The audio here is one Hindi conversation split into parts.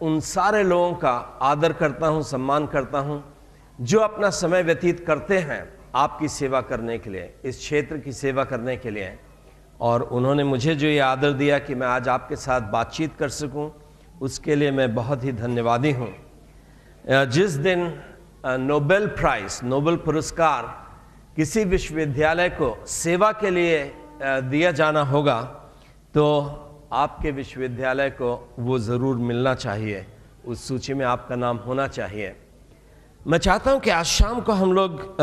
उन सारे लोगों का आदर करता हूं, सम्मान करता हूं जो अपना समय व्यतीत करते हैं आपकी सेवा करने के लिए, इस क्षेत्र की सेवा करने के लिए। और उन्होंने मुझे जो ये आदर दिया कि मैं आज आपके साथ बातचीत कर सकूं, उसके लिए मैं बहुत ही धन्यवादी हूं। जिस दिन नोबेल प्राइज़, नोबेल पुरस्कार किसी विश्वविद्यालय को सेवा के लिए दिया जाना होगा तो आपके विश्वविद्यालय को वो ज़रूर मिलना चाहिए, उस सूची में आपका नाम होना चाहिए। मैं चाहता हूं कि आज शाम को हम लोग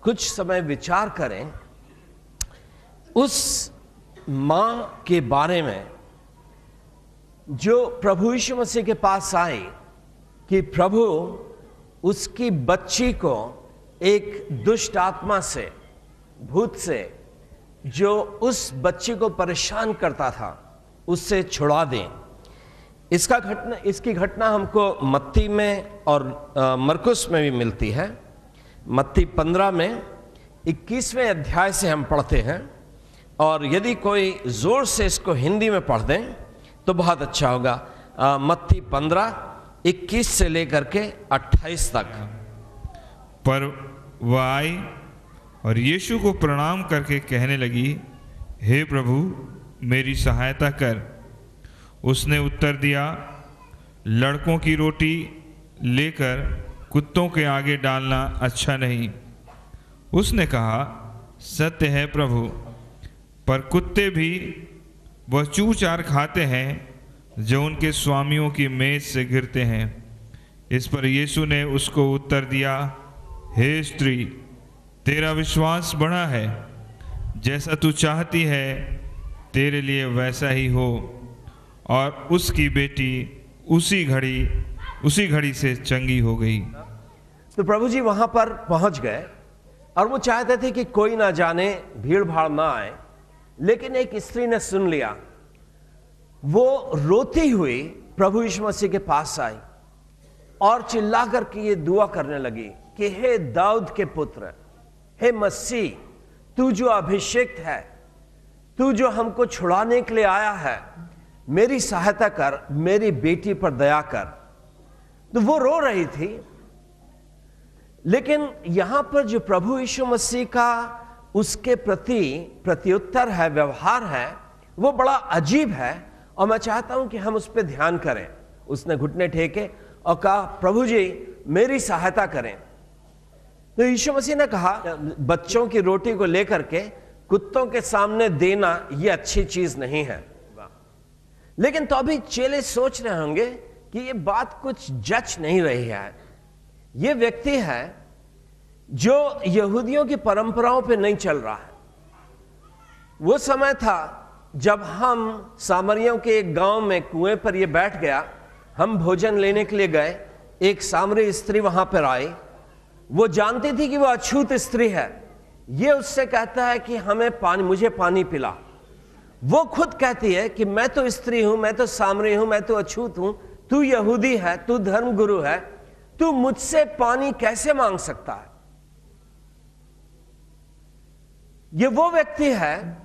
कुछ समय विचार करें उस माँ के बारे में जो प्रभु यीशु मसीह के पास आई कि प्रभु उसकी बच्ची को एक दुष्ट आत्मा से, भूत से, जो उस बच्ची को परेशान करता था, उससे छुड़ा दें। इसकी घटना हमको मत्ती में और मरकुस में भी मिलती है। मत्ती 15 में 21वें अध्याय से हम पढ़ते हैं, और यदि कोई जोर से इसको हिंदी में पढ़ दें तो बहुत अच्छा होगा। मत्ती 15 21 से लेकर के 28 तक। पर वह आई और यीशु को प्रणाम करके कहने लगी, हे प्रभु, मेरी सहायता कर। उसने उत्तर दिया, लड़कों की रोटी लेकर कुत्तों के आगे डालना अच्छा नहीं। उसने कहा, सत्य है प्रभु, पर कुत्ते भी वह चूर-चार खाते हैं जो उनके स्वामियों की मेज से गिरते हैं। इस पर यीशु ने उसको उत्तर दिया, हे स्त्री, तेरा विश्वास बड़ा है, जैसा तू चाहती है तेरे लिए वैसा ही हो। और उसकी बेटी उसी घड़ी से चंगी हो गई। तो प्रभु जी वहां पर पहुंच गए और वो चाहते थे कि कोई ना जाने, भीड़ भाड़ ना आए, लेकिन एक स्त्री ने सुन लिया। वो रोती हुई प्रभु यीशु मसीह के पास आई और चिल्ला करके ये दुआ करने लगी कि हे दाऊद के पुत्र, हे मसीह, तू जो अभिषेक्त है, तू जो हमको छुड़ाने के लिए आया है, मेरी सहायता कर, मेरी बेटी पर दया कर। तो वो रो रही थी, लेकिन यहां पर जो प्रभु यीशु मसीह का उसके प्रति प्रत्युत्तर है, व्यवहार है, वो बड़ा अजीब है और मैं चाहता हूं कि हम उस पर ध्यान करें। उसने घुटने टेके और कहा, प्रभु जी मेरी सहायता करें। तो यीशु मसीह ने कहा, बच्चों की रोटी को लेकर के कुत्तों के सामने देना यह अच्छी चीज नहीं है। लेकिन तो अभी चेले सोच रहे होंगे कि ये बात कुछ जच नहीं रही है। ये व्यक्ति है जो यहूदियों की परंपराओं पे नहीं चल रहा है। वो समय था जब हम सामरियों के एक गांव में कुएं पर ये बैठ गया, हम भोजन लेने के लिए गए, एक सामरी स्त्री वहां पर आई। वो जानती थी कि वो अछूत स्त्री है। ये उससे कहता है कि मुझे पानी पिला। वो खुद कहती है कि मैं तो स्त्री हूं, मैं तो सामरी हूं, मैं तो अछूत हूं, तू यहूदी है, तू धर्मगुरु है, तू मुझसे पानी कैसे मांग सकता है। ये वो व्यक्ति है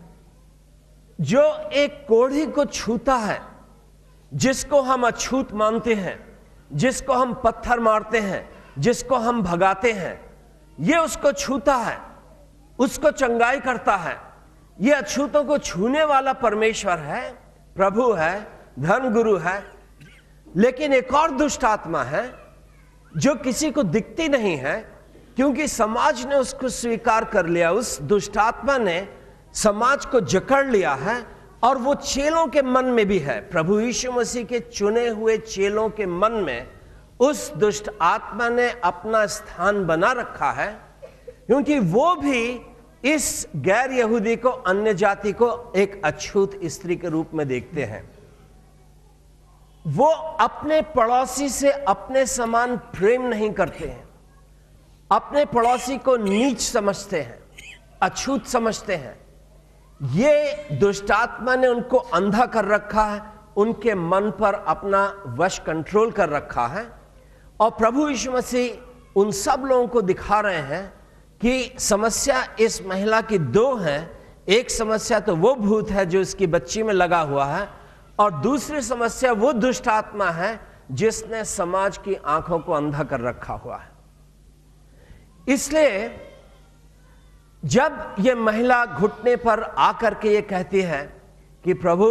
जो एक कोढ़ी को छूता है, जिसको हम अछूत मानते हैं, जिसको हम पत्थर मारते हैं, जिसको हम भगाते हैं, ये उसको छूता है, उसको चंगाई करता है। ये अछूतों को छूने वाला परमेश्वर है, प्रभु है, धर्मगुरु है। लेकिन एक और दुष्ट आत्मा है जो किसी को दिखती नहीं है, क्योंकि समाज ने उसको स्वीकार कर लिया। उस दुष्ट आत्मा ने समाज को जकड़ लिया है और वो चेलों के मन में भी है। प्रभु यीशु मसीह के चुने हुए चेलों के मन में उस दुष्ट आत्मा ने अपना स्थान बना रखा है, क्योंकि वो भी इस गैर यहूदी को, अन्य जाति को एक अछूत स्त्री के रूप में देखते हैं। वो अपने पड़ोसी से अपने समान प्रेम नहीं करते हैं, अपने पड़ोसी को नीच समझते हैं, अछूत समझते हैं। ये दुष्ट आत्मा ने उनको अंधा कर रखा है, उनके मन पर अपना वश कंट्रोल कर रखा है। और प्रभु यीशु मसीह उन सब लोगों को दिखा रहे हैं कि समस्या इस महिला की दो है। एक समस्या तो वो भूत है जो इसकी बच्ची में लगा हुआ है, और दूसरी समस्या वो दुष्ट आत्मा है जिसने समाज की आंखों को अंधा कर रखा हुआ है। इसलिए जब ये महिला घुटने पर आकर के ये कहती है कि प्रभु,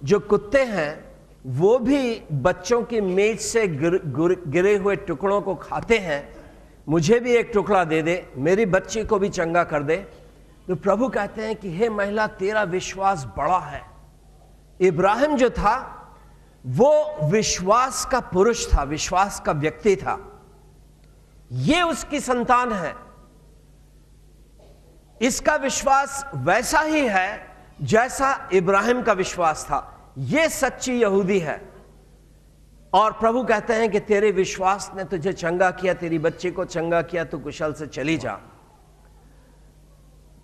जो कुत्ते हैं वो भी बच्चों की मेज से गिरे हुए टुकड़ों को खाते हैं, मुझे भी एक टुकड़ा दे दे, मेरी बच्ची को भी चंगा कर दे। तो प्रभु कहते हैं कि हे महिला, तेरा विश्वास बड़ा है। इब्राहिम जो था वो विश्वास का पुरुष था, विश्वास का व्यक्ति था, ये उसकी संतान है। इसका विश्वास वैसा ही है जैसा इब्राहिम का विश्वास था। ये सच्ची यहूदी है। और प्रभु कहते हैं कि तेरे विश्वास ने तुझे चंगा किया, तेरी बच्ची को चंगा किया, तू कुशल से चली जा।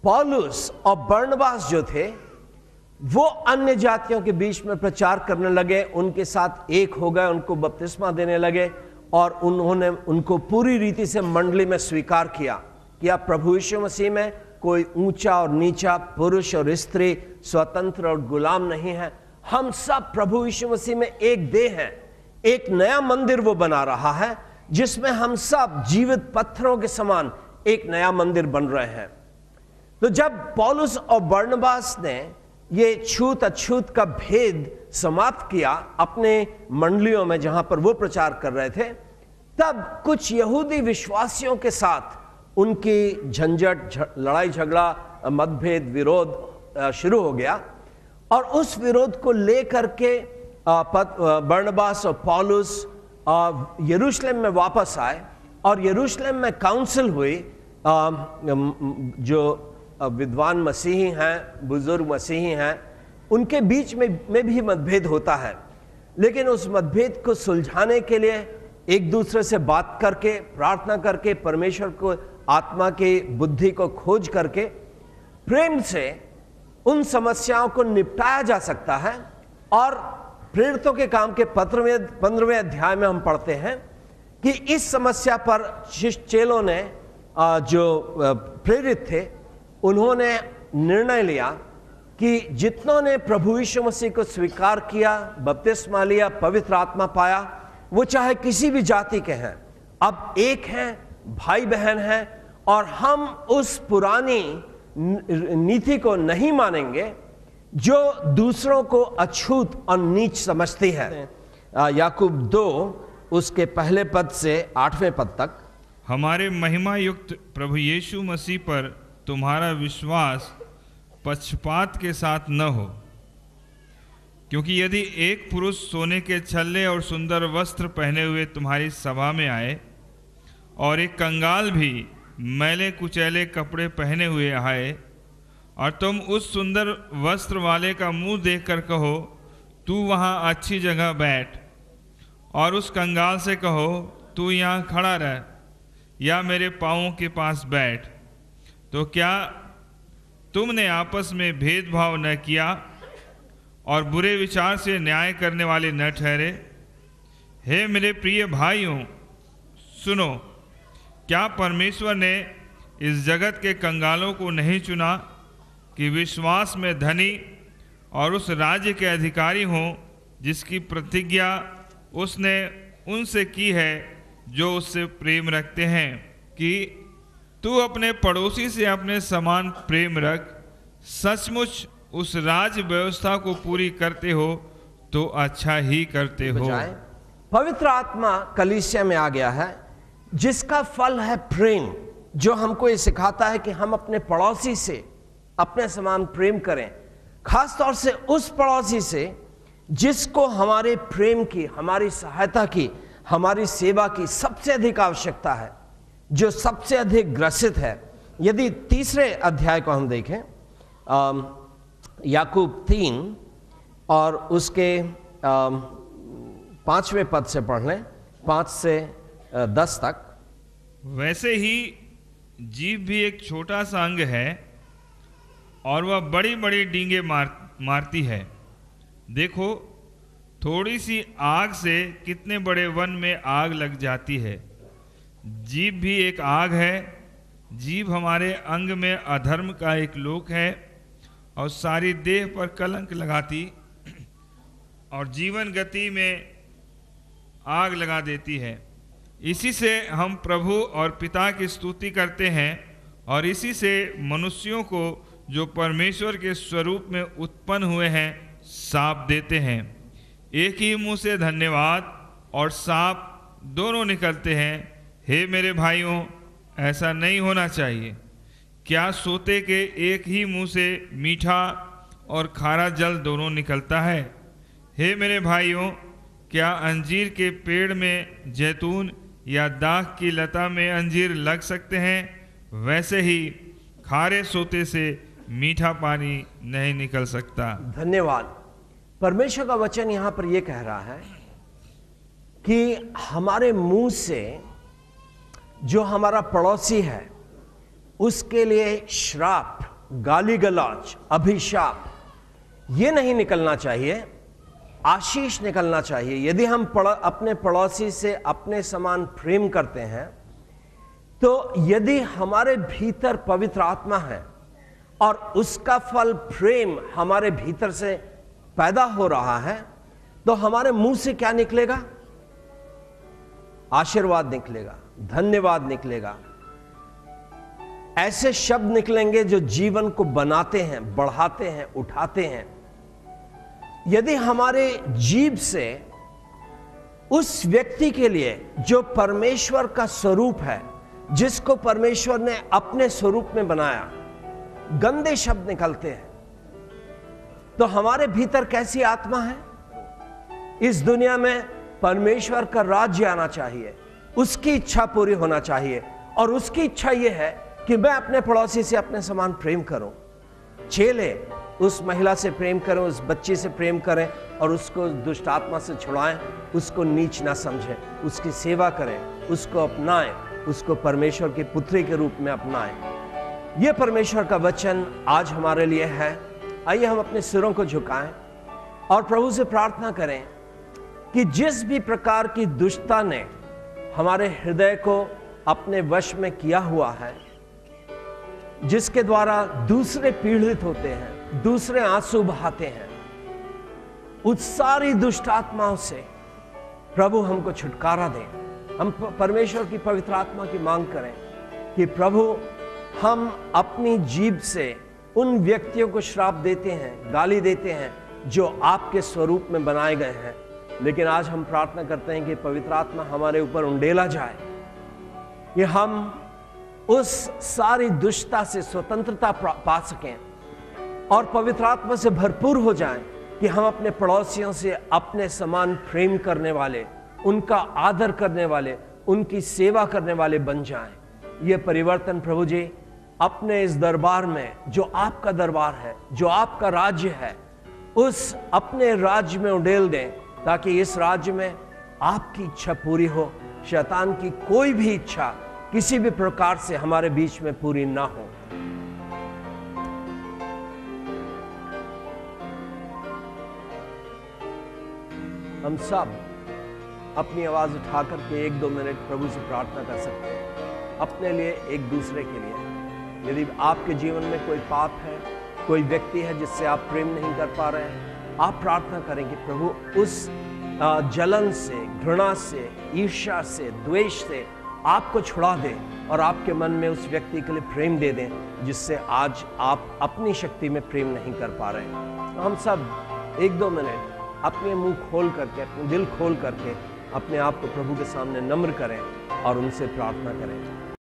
पौलुस और बरनबास जो थे वो अन्य जातियों के बीच में प्रचार करने लगे, उनके साथ एक हो गए, उनको बपतिस्मा देने लगे और उन्होंने उनको पूरी रीति से मंडली में स्वीकार किया कि अब प्रभु यीशु मसीह में कोई ऊंचा और नीचा, पुरुष और स्त्री, स्वतंत्र और गुलाम नहीं है। हम सब प्रभु यीशु मसीह में एक देह हैं। एक नया मंदिर वो बना रहा है जिसमें हम सब जीवित पत्थरों के समान एक नया मंदिर बन रहे हैं। तो जब पौलुस और बरनबास ने ये छूत अछूत का भेद समाप्त किया अपने मंडलियों में जहां पर वो प्रचार कर रहे थे, तब कुछ यहूदी विश्वासियों के साथ उनकी झंझट, लड़ाई झगड़ा, मतभेद, विरोध शुरू हो गया। और उस विरोध को लेकर के बरनबास और पौलुस यरूशलेम में वापस आए और यरूशलेम में काउंसिल हुई। जो विद्वान मसीही हैं, बुजुर्ग मसीही हैं, उनके बीच में भी मतभेद होता है, लेकिन उस मतभेद को सुलझाने के लिए एक दूसरे से बात करके, प्रार्थना करके, परमेश्वर को, आत्मा की बुद्धि को खोज करके प्रेम से उन समस्याओं को निपटाया जा सकता है। और प्रेरितों के काम के पत्र में 15वें अध्याय में हम पढ़ते हैं कि इस समस्या पर चेलों ने, जो प्रेरित थे, उन्होंने निर्णय लिया कि जितनों ने प्रभु यीशु मसीह को स्वीकार किया, बपतिस्मा लिया, पवित्र आत्मा पाया, वो चाहे किसी भी जाति के हैं, अब एक हैं, भाई बहन हैं। और हम उस पुरानी नीति को नहीं मानेंगे जो दूसरों को अछूत और नीच समझती है। याकूब 2 उसके पहले पद से 8वें पद तक, हमारे महिमा युक्त प्रभु यीशु मसीह पर तुम्हारा विश्वास पक्षपात के साथ न हो, क्योंकि यदि एक पुरुष सोने के छल्ले और सुंदर वस्त्र पहने हुए तुम्हारी सभा में आए और एक कंगाल भी मैले कुचैले कपड़े पहने हुए आए और तुम उस सुंदर वस्त्र वाले का मुंह देखकर कहो तू वहाँ अच्छी जगह बैठ, और उस कंगाल से कहो तू यहाँ खड़ा रह या मेरे पाँवों के पास बैठ, तो क्या तुमने आपस में भेदभाव न किया और बुरे विचार से न्याय करने वाले न ठहरे? हे मेरे प्रिय भाइयों, सुनो, क्या परमेश्वर ने इस जगत के कंगालों को नहीं चुना कि विश्वास में धनी और उस राज्य के अधिकारी हों जिसकी प्रतिज्ञा उसने उनसे की है जो उससे प्रेम रखते हैं, कि तू अपने पड़ोसी से अपने समान प्रेम रख। सचमुच उस राज्य व्यवस्था को पूरी करते हो तो अच्छा ही करते हो। पवित्र आत्मा कलीसिया में आ गया है जिसका फल है प्रेम, जो हमको ये सिखाता है कि हम अपने पड़ोसी से अपने समान प्रेम करें, खास तौर से उस पड़ोसी से जिसको हमारे प्रेम की, हमारी सहायता की, हमारी सेवा की सबसे अधिक आवश्यकता है, जो सबसे अधिक ग्रसित है। यदि 3 अध्याय को हम देखें, याकूब 3 और उसके 5वें पद से पढ़ लें, 5 से 10 तक। वैसे ही जीभ भी एक छोटा सा अंग है और वह बड़ी बड़ी डींगे मारती है। देखो, थोड़ी सी आग से कितने बड़े वन में आग लग जाती है। जीभ भी एक आग है। जीभ हमारे अंग में अधर्म का एक लोक है और सारी देह पर कलंक लगाती और जीवन गति में आग लगा देती है। इसी से हम प्रभु और पिता की स्तुति करते हैं और इसी से मनुष्यों को जो परमेश्वर के स्वरूप में उत्पन्न हुए हैं साप देते हैं। एक ही मुंह से धन्यवाद और साप दोनों निकलते हैं। हे मेरे भाइयों, ऐसा नहीं होना चाहिए। क्या सोते के एक ही मुंह से मीठा और खारा जल दोनों निकलता है? हे मेरे भाइयों, क्या अंजीर के पेड़ में जैतून या दाख की लता में अंजीर लग सकते हैं? वैसे ही खारे सोते से मीठा पानी नहीं निकल सकता। धन्यवाद। परमेश्वर का वचन यहां पर यह कह रहा है कि हमारे मुंह से जो हमारा पड़ोसी है उसके लिए श्राप, गाली गलौज, अभिशाप ये नहीं निकलना चाहिए, आशीष निकलना चाहिए। यदि हम अपने पड़ोसी से अपने समान प्रेम करते हैं, तो यदि हमारे भीतर पवित्र आत्मा है और उसका फल प्रेम हमारे भीतर से पैदा हो रहा है, तो हमारे मुंह से क्या निकलेगा? आशीर्वाद निकलेगा, धन्यवाद निकलेगा। ऐसे शब्द निकलेंगे जो जीवन को बनाते हैं, बढ़ाते हैं, उठाते हैं। यदि हमारे जीभ से उस व्यक्ति के लिए जो परमेश्वर का स्वरूप है, जिसको परमेश्वर ने अपने स्वरूप में बनाया, गंदे शब्द निकलते हैं, तो हमारे भीतर कैसी आत्मा है? इस दुनिया में परमेश्वर का राज्य आना चाहिए, उसकी इच्छा पूरी होना चाहिए। और उसकी इच्छा यह है कि मैं अपने पड़ोसी से अपने समान प्रेम करूं। चेले उस महिला से प्रेम करें, उस बच्ची से प्रेम करें और उसको दुष्ट आत्मा से छुड़ाएं, उसको नीच ना समझें, उसकी सेवा करें, उसको अपनाएं, उसको परमेश्वर की पुत्री के रूप में अपनाएं। यह परमेश्वर का वचन आज हमारे लिए है। आइए हम अपने सिरों को झुकाएं और प्रभु से प्रार्थना करें कि जिस भी प्रकार की दुष्टता ने हमारे हृदय को अपने वश में किया हुआ है, जिसके द्वारा दूसरे पीड़ित होते हैं, दूसरे आंसू बहाते हैं, उस सारी दुष्ट आत्माओं से प्रभु हमको छुटकारा दें। हम परमेश्वर की पवित्र आत्मा की मांग करें कि प्रभु, हम अपनी जीभ से उन व्यक्तियों को श्राप देते हैं, गाली देते हैं जो आपके स्वरूप में बनाए गए हैं, लेकिन आज हम प्रार्थना करते हैं कि पवित्र आत्मा हमारे ऊपर उंडेला जाए, कि हम उस सारी दुष्टता से स्वतंत्रता पा सकें और पवित्र आत्मा से भरपूर हो जाएं, कि हम अपने पड़ोसियों से अपने समान प्रेम करने वाले, उनका आदर करने वाले, उनकी सेवा करने वाले बन जाएं। ये परिवर्तन प्रभु जी अपने इस दरबार में, जो आपका दरबार है, जो आपका राज्य है, उस अपने राज्य में उंडेल दें, ताकि इस राज्य में आपकी इच्छा पूरी हो, शैतान की कोई भी इच्छा किसी भी प्रकार से हमारे बीच में पूरी ना हो। हम सब अपनी आवाज उठाकर के 1-2 मिनट प्रभु से प्रार्थना कर सकते हैं, अपने लिए, एक दूसरे के लिए। यदि आपके जीवन में कोई पाप है, कोई व्यक्ति है जिससे आप प्रेम नहीं कर पा रहे हैं, आप प्रार्थना करें कि प्रभु उस जलन से, घृणा से, ईर्ष्या से, द्वेष से आपको छुड़ा दें और आपके मन में उस व्यक्ति के लिए प्रेम दे दें जिससे आज आप अपनी शक्ति में प्रेम नहीं कर पा रहे हैं। तो हम सब 1-2 मिनट अपने मुंह खोल करके, अपने दिल खोल करके अपने आप को प्रभु के सामने नम्र करें और उनसे प्रार्थना करें।